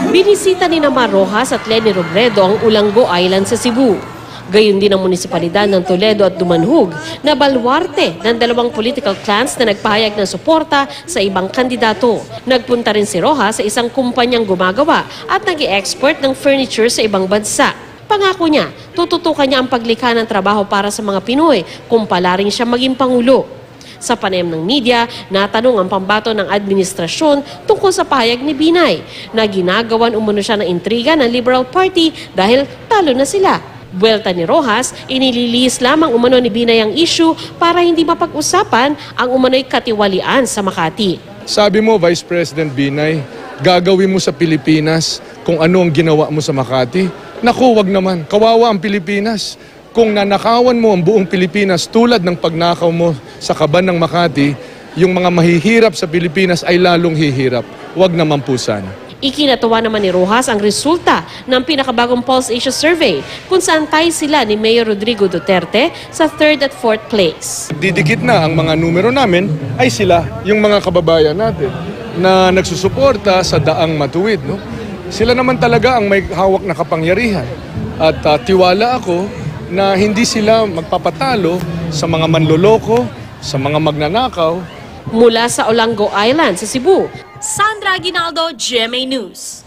Binisita ni Mar Rojas at Leni Robredo ang Ulango Island sa Cebu. Gayon din ang munisipalidad ng Toledo at Dumanhog na balwarte ng dalawang political clans na nagpahayag ng suporta sa ibang kandidato. Nagpunta rin si Rojas sa isang kumpanyang gumagawa at nag-i-export ng furniture sa ibang bansa. Pangako niya, tututukan niya ang paglikha ng trabaho para sa mga Pinoy kung palaring siya maging Pangulo. Sa panayam ng media, natanong ang pambato ng administrasyon tungkol sa pahayag ni Binay na ginagawan umano siya ng intriga ng Liberal Party dahil talo na sila. Buwelta ni Rojas, inililihis lamang umano ni Binay ang issue para hindi mapag-usapan ang umano'y katiwalian sa Makati. Sabi mo, Vice President Binay, gagawin mo sa Pilipinas kung ano ang ginawa mo sa Makati. Naku, wag naman. Kawawa ang Pilipinas. Kung nanakawan mo ang buong Pilipinas tulad ng pagnakaw mo sa kaban ng Makati, yung mga mahihirap sa Pilipinas ay lalong hihirap. Huwag naman po sana. Ikinatuwa naman ni Rojas ang resulta ng pinakabagong Pulse Asia Survey kung saan tayo sila ni Mayor Rodrigo Duterte sa 3rd at 4th place. Didikit na ang mga numero namin ay sila, yung mga kababayan natin na nagsusuporta sa daang matuwid. No? Sila naman talaga ang may hawak na kapangyarihan. At tiwala ako na hindi sila magpapatalo sa mga manloloko, sa mga magnanakaw. Mula sa Olango Island sa Cebu, Sandra Aguinaldo, GMA News.